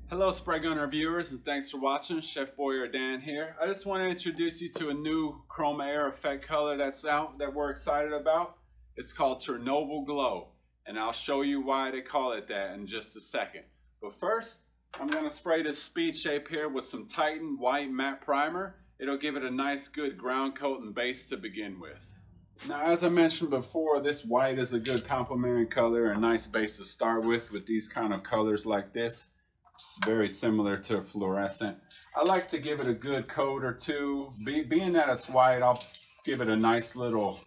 Hello Spray Gunner viewers, and thanks for watching. Chef Boyer Dan here. I just want to introduce you to a new ChromaAir effect color that's out that we're excited about. It's called Cherglowbyl Glow, and I'll show you why they call it that in just a second. But first, I'm going to spray this speed shape here with some Titan white matte primer. It'll give it a nice good ground coat and base to begin with. Now, as I mentioned before, this white is a good complementary color, a nice base to start with these kind of colors like this. It's very similar to fluorescent. I like to give it a good coat or two. Being that it's white, I'll give it a nice little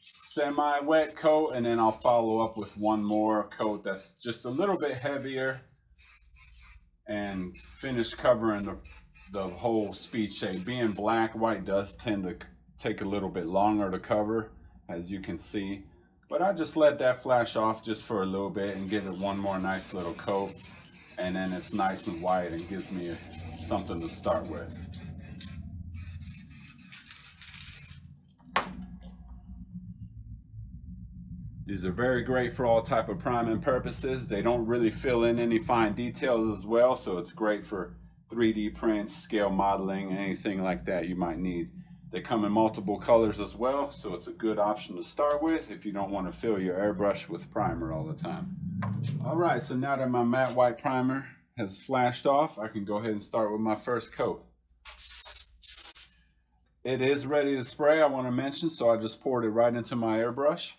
semi-wet coat, and then I'll follow up with one more coat that's just a little bit heavier and finish covering the whole speed shape. Being black, white does tend to take a little bit longer to cover, as you can see. But I just let that flash off just for a little bit and give it one more nice little coat. And then it's nice and white and gives me something to start with. These are very great for all type of priming purposes. They don't really fill in any fine details as well, so it's great for 3D prints, scale modeling, anything like that you might need. They come in multiple colors as well, so it's a good option to start with if you don't want to fill your airbrush with primer all the time. All right, so now that my matte white primer has flashed off, I can go ahead and start with my first coat. It is ready to spray, I want to mention, so I just poured it right into my airbrush.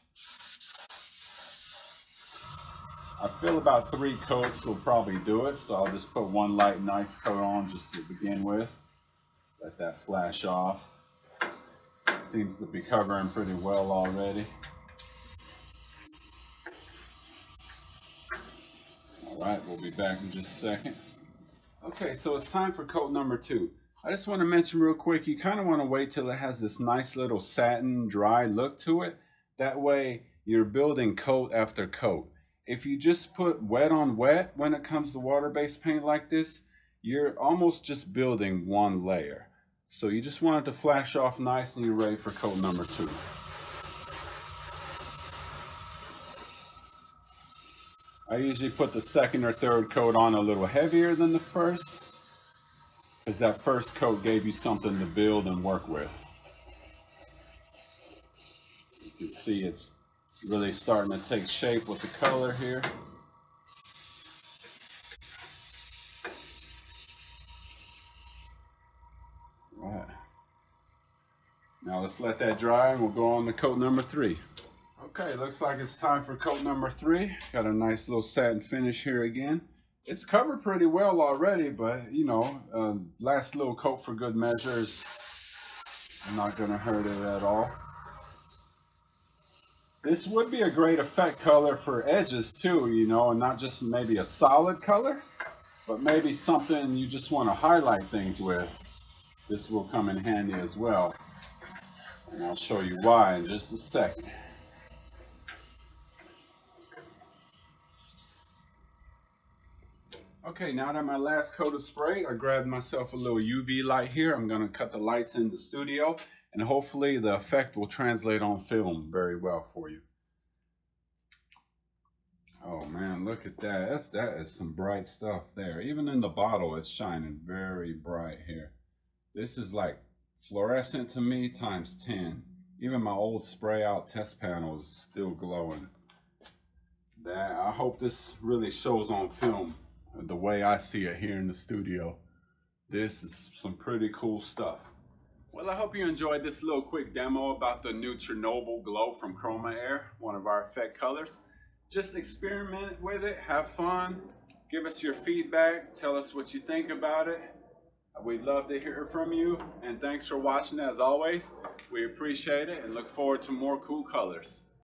I feel about 3 coats will probably do it, so I'll just put one light nice coat on just to begin with. Let that flash off. Seems to be covering pretty well already. Alright, we'll be back in just a second. Okay, so it's time for coat number 2. I just want to mention real quick, you kind of want to wait till it has this nice little satin dry look to it. That way you're building coat after coat. If you just put wet on wet when it comes to water-based paint like this, you're almost just building one layer. So you just want it to flash off nice and you're ready for coat number 2. I usually put the second or third coat on a little heavier than the first, because that first coat gave you something to build and work with. You can see it's really starting to take shape with the color here. Right. Now let's let that dry and we'll go on to coat number 3. Okay, looks like it's time for coat number 3. Got a nice little satin finish here again. It's covered pretty well already, but you know, last little coat for good measure is not gonna hurt it at all. This would be a great effect color for edges too, you know, and not just maybe a solid color, but maybe something you just want to highlight things with. This will come in handy as well. And I'll show you why in just a second. Okay, now that my last coat is sprayed, I grabbed myself a little UV light here. I'm going to cut the lights in the studio, and hopefully the effect will translate on film very well for you. Oh man, look at that. That is some bright stuff there. Even in the bottle, it's shining very bright here. This is like fluorescent to me times 10. Even my old spray out test panel is still glowing. I hope this really shows on film the way I see it here in the studio. This is some pretty cool stuff. Well, I hope you enjoyed this little quick demo about the new Cherglowbyl Glow from ChromaAir, one of our effect colors. Just experiment with it, have fun, give us your feedback, tell us what you think about it. We'd love to hear from you, and thanks for watching as always. We appreciate it and look forward to more cool colors.